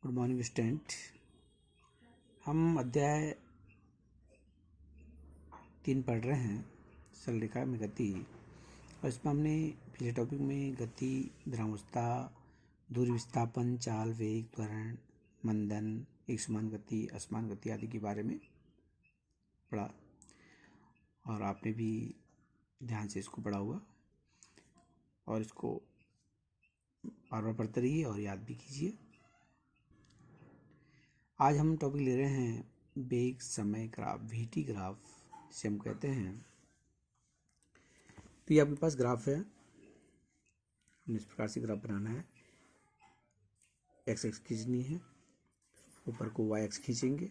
Good morning student. हम अध्याय 3 पढ़ रहे हैं, सरल रेखा में गति। और इसमें हमने पिछले टॉपिक में गति, विरामावस्था, दूरी विस्थापन, चाल, वेग, त्वरण, मंदन, एक समान गति, असमान गति आदि के बारे में पढ़ा। और आपने भी ध्यान से इसको पढ़ा होगा और इसको बार बार पढ़ते रहिए और याद भी कीजिए। आज हम टॉपिक ले रहे हैं वेग समय ग्राफ, वीटी ग्राफ जिसे हम कहते हैं। तो ये आपके पास ग्राफ है, इस प्रकार से ग्राफ बनाना है। एक्स एक्स खींचनी है, ऊपर को वाई एक्स खींचेंगे।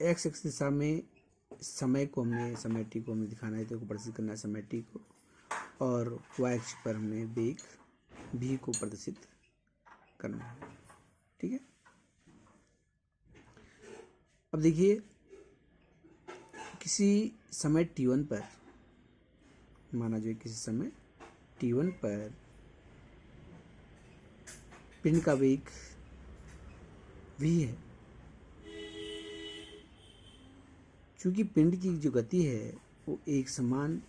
एक्स एक्स दिशा में समय को हमने, समय टी को हमने दिखाना है, तो प्रदर्शित करना है समय टी को, और वाई एक्स पर हमने वेग भी को प्रदर्शित करना है। ठीक है। अब देखिए, किसी समय t1 पर, माना जो किसी समय t1 पर पिंड का वेग v है। चूंकि पिंड की जो गति है वो एक समान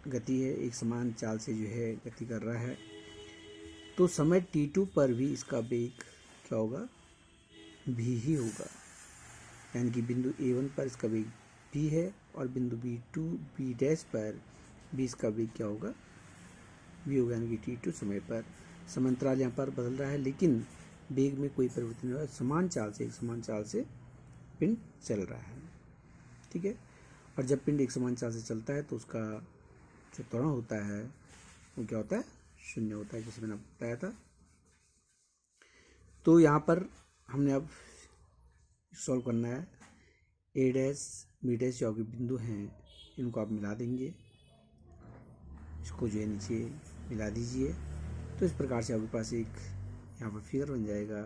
गति है, एक समान चाल से जो है गति कर रहा है, तो समय t2 पर भी इसका वेग क्या होगा, v ही होगा। यानी कि बिंदु a1 पर इसका वेग v है और बिंदु b2 b डैश पर भी इसका वेग क्या होगा, v होगा। यानी कि t2 समय पर समांतराल यहाँ पर बदल रहा है, लेकिन वेग में कोई परिवर्तन नहीं हो रहा है। समान चाल से, एक समान चाल से पिंड चल रहा है। ठीक है। और जब पिंड एक समान चाल से चलता है तो उसका जो त्वरण होता है वो क्या होता है, शून्य होता है, जैसे मैंने आपको बताया था। तो यहाँ पर हमने अब सॉल्व करना है। ए डैश बी डैश जो बिंदु हैं इनको आप मिला देंगे, इसको जो है नीचे मिला दीजिए। तो इस प्रकार से आपके पास एक यहाँ पर फिगर बन जाएगा।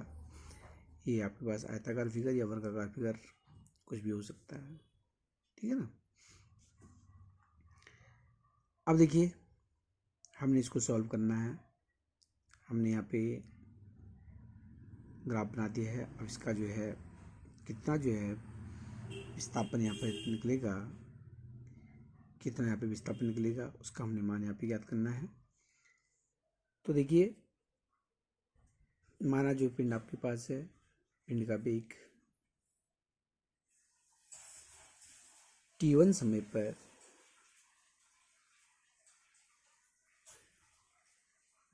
ये आपके पास आयताकार फिगर या वर्गाकार फिगर कुछ भी हो सकता है। ठीक है ना। अब देखिए, हमने इसको सॉल्व करना है। हमने यहाँ पे ग्राफ बना दिया है। अब इसका जो है कितना जो है विस्थापन यहाँ पर निकलेगा, कितना यहाँ पे विस्थापन निकलेगा, उसका हमने मान यहाँ पे ज्ञात करना है। तो देखिए, माना जो पिंड आपके पास है, पिंड का वेग t1 समय पर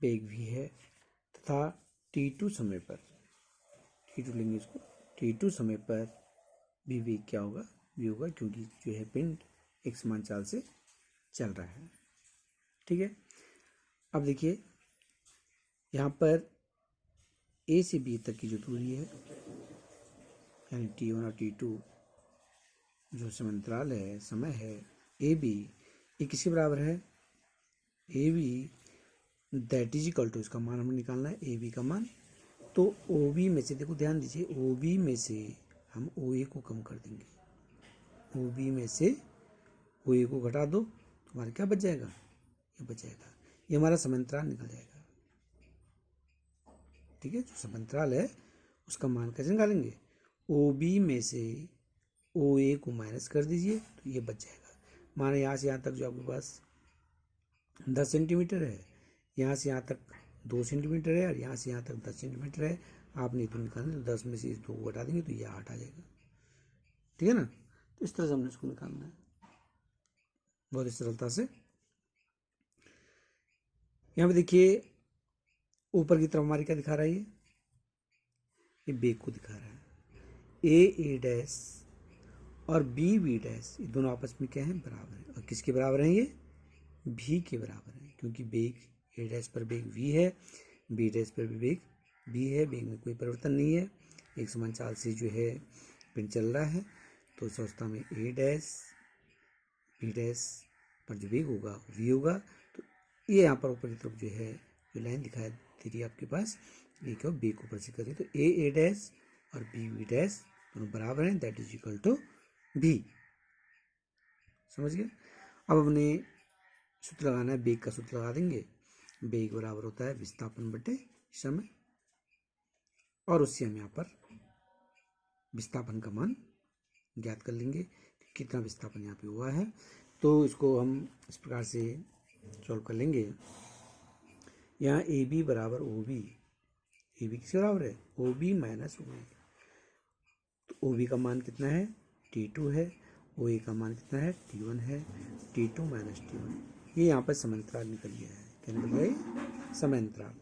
वेग v है तथा t2 समय पर, t2 लेंगे इसको, t2 समय पर भी वेग क्या होगा, v होगा, क्योंकि जो है पिंड एक समान चाल से चल रहा है। ठीक है। अब देखिए, यहाँ पर a से b तक की जो दूरी है, यानी t1 और t2 जो समांतराल है, समय है ab, ये किसके बराबर है, ab that is equal to, इसका मान हमें निकालना है ab का मान। तो OB में से, देखो ध्यान दीजिए, OB में से हम OA को कम कर देंगे। OB में से OA को घटा दो तो हमारा क्या बच जाएगा, ये बच जाएगा, ये हमारा समांतराल निकल जाएगा। ठीक है। जो समांतराल है उसका मान कैसे निकालेंगे, OB में से OA को माइनस कर दीजिए तो ये बच जाएगा। माना यहाँ से यहाँ तक जो आपके पास 10 सेंटीमीटर है, यहाँ से यहाँ तक 2 सेंटीमीटर है, और यहाँ से यहाँ तक 10 सेंटीमीटर है। आपने इतना निकालना, तो 10 में से इस 2 को घटा देंगे तो ये 8 आ जाएगा। ठीक है ना। तो इस तरह से हमने इसको निकालना है, बहुत ही सरलता से। यहाँ पे देखिए, ऊपर की तरफ हमारी क्या दिखा रहा है, ये वेग को दिखा रहा है। ए डैश और बी डैश, ये दोनों आपस में क्या है, बराबर है। और किसके बराबर हैं, ये भी के बराबर है, क्योंकि वेग ए डैश पर वेग v है, बी डैश पर भी वेग v है। वेग में कोई परिवर्तन नहीं है, एक समान चाल से जो है पिंड चल रहा है। तो इस अवस्था में ए डैश बी डैश पर जो वेग होगा v होगा। तो ये यहाँ पर ऊपर की तरफ जो है जो लाइन दिखाई दे रही है आपके पास, ये क्या वेग को प्रदर्शित कर रही है। तो ए डैश और बी डैश दोनों बराबर हैं, that is equal to v। समझ गए। अब हमने सूत्र लगाना है, वेग का सूत्र लगा देंगे। वेग बराबर होता है विस्थापन बटे समय, और उससे हम यहाँ पर विस्थापन का मान ज्ञात कर लेंगे कि कितना विस्थापन यहाँ पे हुआ है। तो इसको हम इस प्रकार से सॉल्व कर लेंगे। यहाँ ए बी बराबर ओ बी, ए बी किसके बराबर है, ओ बी माइनस ओ ए। तो ओ बी का मान कितना है, T2 है, ओ ए का मान कितना है, T1 है, T2 माइनस T1। ये यहाँ पर समांतराल निकल गया है। क्या निकल गया है, समांतराल।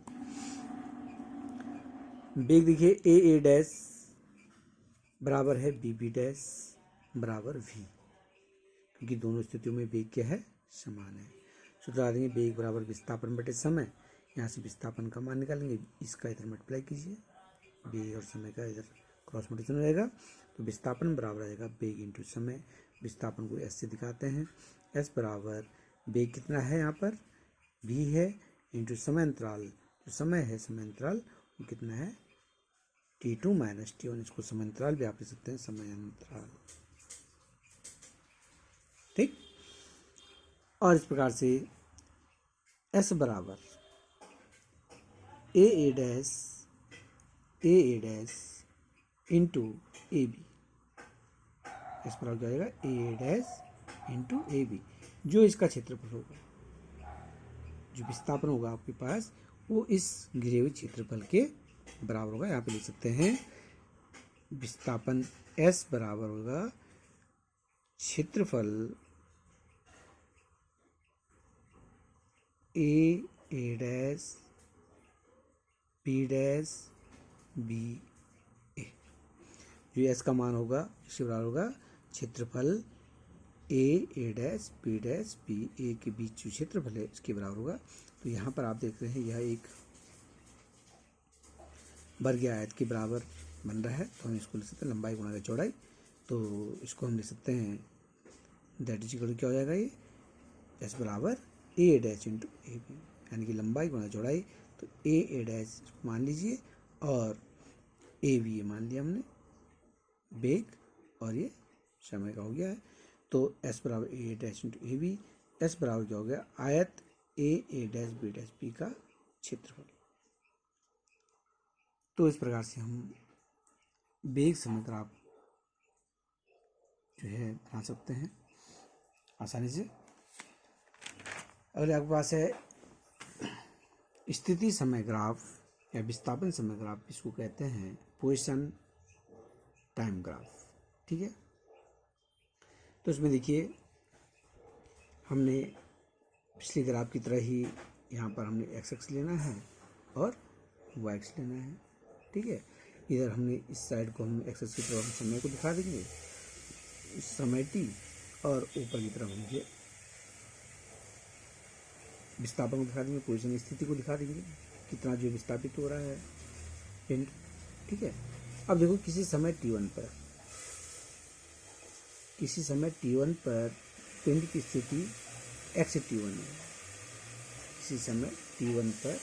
बेग देखिए ए डैश बराबर है बी बी डैश बराबर वी, क्योंकि दोनों स्थितियों में वेग क्या है, समान है। सूत्र आ देंगे वेग बराबर विस्थापन बटे समय। यहाँ से विस्थापन का मान निकालेंगे, इसका इधर मल्टीप्लाई कीजिए, वेग और समय का इधर क्रॉस मल्टीप्लिकेशन रहेगा। तो विस्थापन बराबर रहेगा वेग इंटू समय। विस्थापन को एस से दिखाते हैं, एस बराबर वेग कितना है यहाँ पर, वी है, इंटू समय अंतराल, जो समय है समय अंतराल वो कितना है, T2 माइनस T1। इसको समय अंतराल भी आप लिख सकते हैं, समय अंतराल। ठीक, और इस प्रकार से S बराबर A dash into A B, S बराबर क्या आएगा, A dash into A B. जो इसका क्षेत्रफल होगा, जो विस्थापन होगा आपके पास, वो इस घिरे हुए क्षेत्रफल के बराबर होगा। यहाँ पे लिख सकते हैं विस्थापन S बराबर होगा क्षेत्रफल ए डैश बी डैश बी ए। जो एस का मान होगा इसके बराबर होगा क्षेत्रफल ए डैश बी ए के बीच जो क्षेत्रफल है इसके बराबर होगा। तो यहाँ पर आप देख रहे हैं यह एक वर्गीय आयत के बराबर बन रहा है। तो हम इसको लिख सकते हैं लंबाई गुणा चौड़ाई। तो इसको हम लिख सकते हैं दैट इज इक्वल टू क्या हो जाएगा, ये एस बराबर A dash into A B, यानी कि लंबाई गुणा चौड़ाई। तो ए डैश मान लीजिए और ए बी मान लिया हमने, वेग और ये समय का हो गया है। तो एस बराबर A dash into A B, S बराबर क्या हो गया, आयत ए डैश बी का क्षेत्रफल। तो इस प्रकार से हम वेग समय ग्राफ जो है बना सकते हैं आसानी से। अगले आपके पास है स्थिति समय ग्राफ या विस्थापन समय ग्राफ, इसको कहते हैं पोजीशन टाइम ग्राफ। ठीक है, तो इसमें देखिए हमने पिछले ग्राफ की तरह ही यहाँ पर हमने एक्स एक्स लेना है और वाई एक्स लेना है। ठीक है, इधर हमने इस साइड को हम एक्स एक्स की तरफ समय को दिखा देंगे, समय टी, और ऊपर की तरफ हम विस्थापन को दिखा देंगे, पोजीशन स्थिति को दिखा देंगे, कितना जो विस्थापित हो रहा है पिंड। ठीक है, अब देखो किसी समय T1 पर, किसी समय T1 पर पिंड की स्थिति x T1 है। किसी समय T1 पर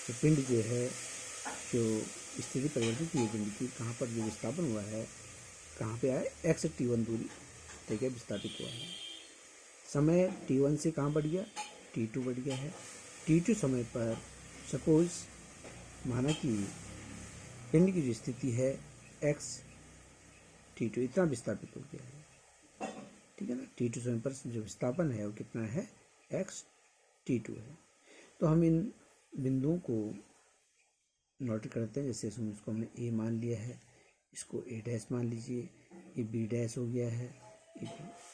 तो पिंड जो है, जो स्थिति परिवर्तित हुई पिंड की, कहाँ पर जो विस्थापन हुआ है, कहाँ पे आए, x T1 दूरी ठीक है विस्थापित हुआ है। समय T1 से कहाँ बढ़ गया, T2 बढ़ गया है। T2 समय पर सपोज माना कि पिंड की जो स्थिति है x T2 इतना विस्थापित हो गया है। ठीक है ना, T2 समय पर जो विस्थापन है वो कितना है, x T2 है। तो हम इन बिंदुओं को नोट करते हैं। जैसे इसको हमने A मान लिया है, इसको A डैश मान लीजिए, ये B डैश हो गया है,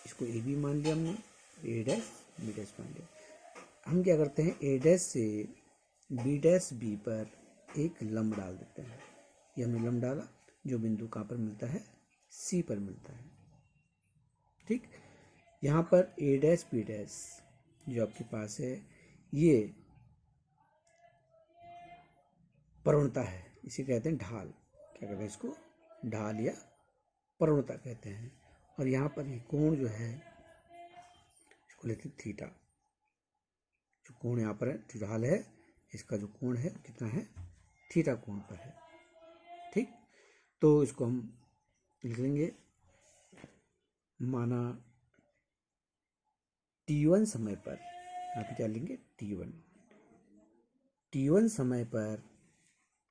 इसको A B मान लिया हमने, A डैश B डैश मान लिया। हम क्या करते हैं, A डैश से B डैश B पर एक लंब डाल देते हैं। ये हमने लंब डाला, जो बिंदु कहाँ पर मिलता है, C पर मिलता है। ठीक, यहाँ पर A डैश B डैश जो आपके पास है ये प्रवणता है, इसे कहते हैं ढाल। क्या कहते हैं इसको, ढाल या प्रवणता कहते हैं। और यहाँ पर ये कोण जो है इसको लेते हैं थीटा। जो कोण यहाँ पर है, जो ढाल है, इसका जो कोण है कितना है, थीटा कोण पर है। ठीक, तो इसको हम लिख लेंगे, माना T1 समय पर, यहाँ पे क्या लेंगे, T1 T1 समय पर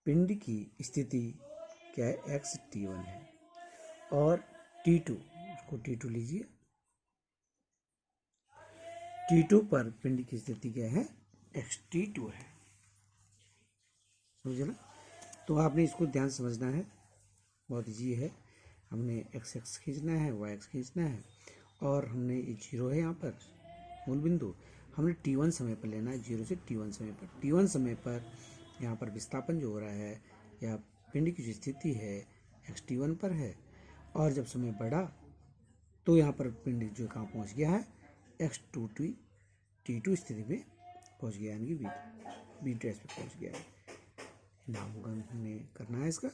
पिंड की स्थिति क्या है, एक्स T1 है, और T2, इसको T2 लीजिए, T2 पर पिंड की स्थिति क्या है, एक्स T2 है, समझे ना। तो आपने इसको ध्यान समझना है, बहुत ईजी है। हमने एक्स एक्स खींचना है, वाई एक्स खींचना है, और हमने ये जीरो है यहाँ पर मूल बिंदु, हमने T1 समय पर लेना है, जीरो से T1 समय पर। T1 समय पर यहाँ पर विस्थापन जो हो रहा है या पिंड की जो स्थिति है एक्स T1 पर है, और जब समय बढ़ा तो यहाँ पर पिंड जो कहाँ पहुँच गया है, एक्स T2 स्थिति में पहुँच गया, यानी कि बी ट्रेस पे पहुँच गया है। नामकरण हमने करना है इसका,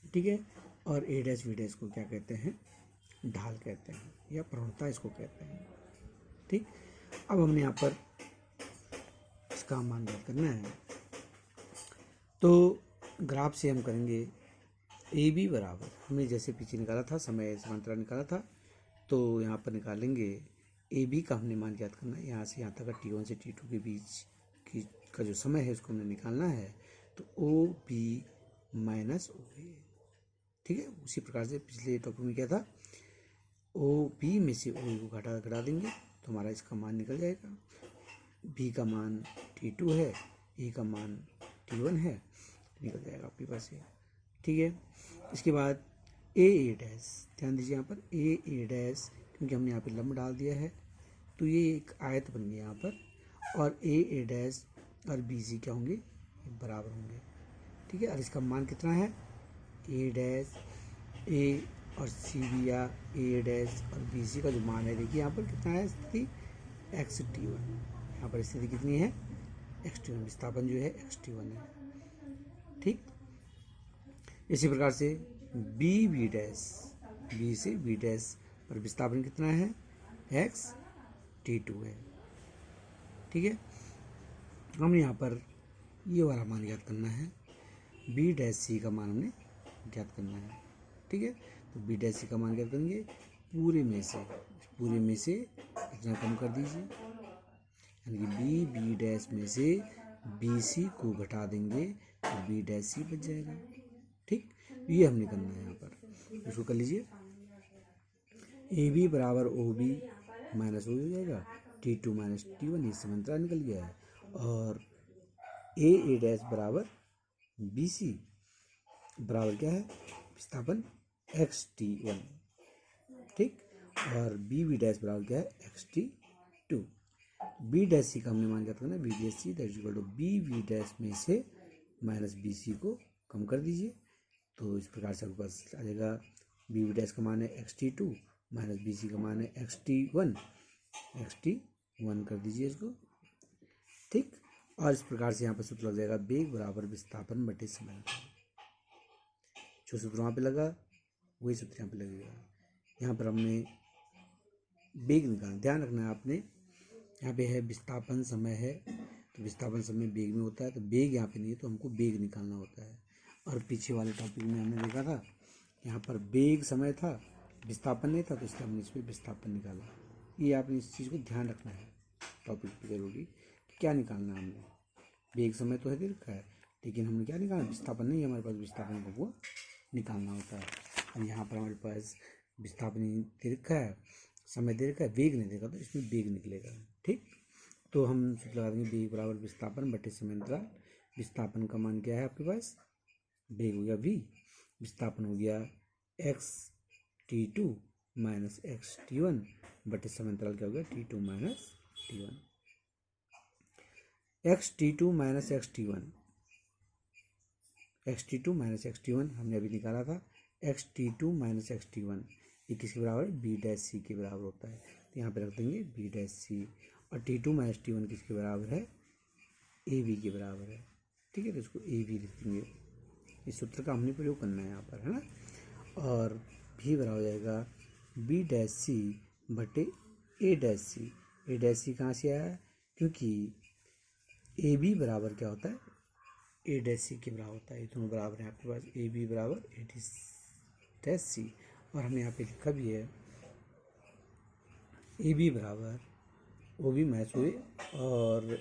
ठीक है। और ए डैश वी डैश को क्या कहते हैं, ढाल कहते हैं, या प्रवणता इसको कहते हैं, ठीक। अब हमने यहाँ पर इसका मान ज्ञात करना है, तो ग्राफ से हम करेंगे ए बी बराबर, हमने जैसे पीछे निकाला था, समय समांतराल निकाला था, तो यहाँ पर निकालेंगे ए बी का हमने मान ज्ञात करना है। यहाँ से यहाँ तक T1 से T2 के बीच की का जो समय है उसको हमने निकालना है, तो ओ बी माइनस ओ ए, ठीक है। उसी प्रकार से पिछले टॉपिक में क्या था, ओ बी में से ओ ए को घटा देंगे तो हमारा इसका मान निकल जाएगा। बी का मान T2 है, ए का मान T1 है, निकल जाएगा आपके पास ये, ठीक है। इसके बाद ए डैश, ध्यान दीजिए यहाँ पर ए डैश, क्योंकि हमने यहाँ पे लंब डाल दिया है तो ये एक आयत बन गया यहाँ पर, और ए डैश और बी सी क्या होंगे, बराबर होंगे, ठीक है। और इसका मान कितना है, ए डैश ए और सी बी या ए डैश और बी सी का जो मान है, देखिए यहाँ पर कितना है स्थिति, एक्स T1, यहाँ पर स्थिति कितनी है, एक्स T1, विस्थापन जो है एक्स T1 है, ठीक। इसी प्रकार से बी बी डैश, बी से बी डैश पर विस्थापन कितना है, एक्स T2 है, ठीक है। हमने यहाँ पर ये वाला मान ज्ञात करना है, बी डैश सी का मान हमने ज्ञात करना है, ठीक है। तो बी डैश सी का मान ज्ञात करेंगे, पूरे में से इतना कम कर दीजिए, यानी कि बी डैश में से बी सी को घटा देंगे तो बी डैश सी बच जाएगा, ठीक। ये हमने करना है यहाँ पर, इसको कर लीजिए, ए बी बराबर ओ बी माइनस ओ हो जाएगा, T2 माइनस T1, ये समांतराल निकल गया है, और ए डैश बराबर बी सी बराबर क्या है, विस्थापन एक्स T1, ठीक। और बी डैश बराबर क्या है, एक्स T2। बी डैश सी का हमने मान ज्ञात करना है, B dash C that is equal to B dash में से माइनस बी सी को कम कर दीजिए, तो इस प्रकार से आपके पास आ जाएगा, बी डैश का मान है x T2 minus B C का मान है एक्स T1 कर दीजिए इसको, ठीक। और इस प्रकार से यहाँ पर सूत्र लग जाएगा, वेग बराबर विस्थापन बटे समय, जो सूत्र वहाँ पे लगा वही सूत्र यहाँ पे लगेगा। यहाँ पर हमने वेग निकालना, ध्यान रखना है आपने, यहाँ पे है विस्थापन समय है, तो विस्थापन समय वेग में होता है, तो वेग यहाँ पे नहीं है तो हमको वेग निकालना होता है। और पीछे वाले टॉपिक में हमने देखा था, यहाँ पर वेग समय था, विस्थापन नहीं था, तो इसलिए हमने इस पर विस्थापन निकाला। ये आपने इस चीज़ को ध्यान रखना है टॉपिक पे जरूरी, कि क्या निकालना है हमने, वेग समय तो है दे रखा है, लेकिन हमने क्या निकालना, विस्थापन नहीं है हमारे पास, विस्थापन को वो निकालना होता है। और यहाँ पर हमारे पास विस्थापन दे रखा है, समय दे रखा है, वेग नहीं देगा, तो इसमें वेग निकलेगा, ठीक। तो हम सूत्र लगा देंगे, वेग बराबर विस्थापन बटे समांतराल। विस्थापन का मान क्या है आपके पास, वेग हो गया v, विस्थापन हो गया x T2 minus x T1 बटे समांतराल क्या हो गया, T2 minus T1। X T2 minus x T1, x T2 minus x T1 हमने अभी निकाला था, x T2 minus x T1 ये किसके बराबर है, बी डैश सी के बराबर होता है, तो यहाँ पे रख देंगे बी डैश सी, और T2 माइनस T1 किसके बराबर है, ए बी के बराबर है, ठीक है। तो इसको ए बी लिख देंगे, इस सूत्र का हमने प्रयोग करना है यहाँ पर, है ना। और भी बराबर हो जाएगा बी डैश सी बटे ए डैश सी। ए डैश सी कहाँ से आया, क्योंकि ए बी बराबर क्या होता है, ए डैश सी के बराबर होता है, ये दोनों बराबर है आपके पास, ए बी बराबर ए डैश सी। और हमने यहाँ पे लिखा भी है ए बी बराबर ओ बी माइनस ओ ए, और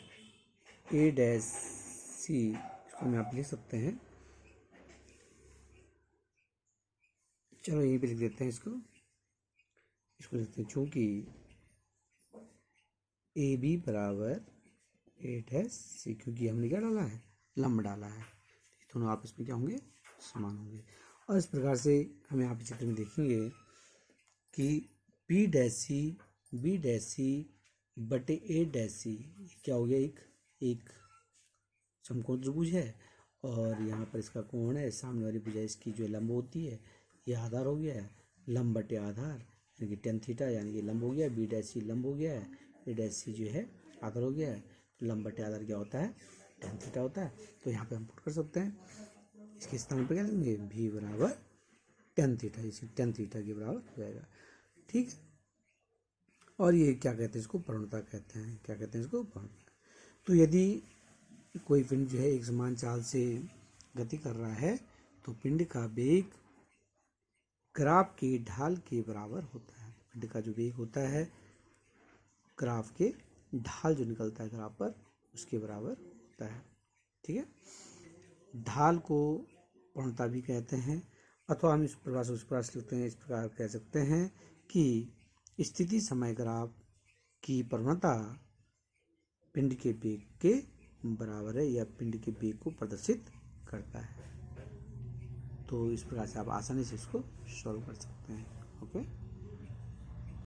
ए डैश सी, इसको हम आप लिख सकते हैं, चलो यहीं पे लिख देते हैं इसको लिखते हैं चूंकि ए बी बराबर ए डैश सी, क्योंकि हमने क्या डाला है, लंब डाला है, दोनों आपस में क्या होंगे, समान होंगे। और इस प्रकार से हम यहाँ पे चित्र में देखेंगे कि बी डैश सी बटे ए डैश सी क्या हो गया, एक समकोण त्रिभुज है, और यहाँ पर इसका कोण है, सामने वाली भुजा इसकी जो लंब होती है, ये आधार हो गया है, लंब बटे आधार यानी कि टेन थीटा, यानी कि लंब हो गया, बी डैश सी लंब हो गया है, ए डैश सी जो है आधार हो गया है, तो लंब बटे आधार क्या होता है, टेन थीटा होता है। तो यहाँ पे हम पुट कर सकते हैं, इसके स्थान पर क्या लेंगे, भी बराबर टेन थीटा, इसी टेन थीटा के बराबर हो जाएगा, ठीक है। और ये क्या कहते हैं, इसको प्रवणता कहते हैं, क्या कहते हैं इसको, प्रवणता। तो यदि कोई पिंड जो है एक समान चाल से गति कर रहा है तो पिंड का वेग ग्राफ की ढाल के बराबर होता है। पिंड का जो वेग होता है ग्राफ के ढाल जो निकलता है ग्राफ पर, उसके बराबर होता है, ठीक है। ढाल को प्रवणता भी कहते हैं, अथवा हम इस प्रकार से लिखते हैं, इस प्रकार कह सकते हैं कि स्थिति समय ग्राफ की प्रवणता पिंड के वेग के बराबर है, या पिंड के वेग को प्रदर्शित करता है। तो इस प्रकार से आप आसानी से इसको सॉल्व कर सकते हैं, ओके।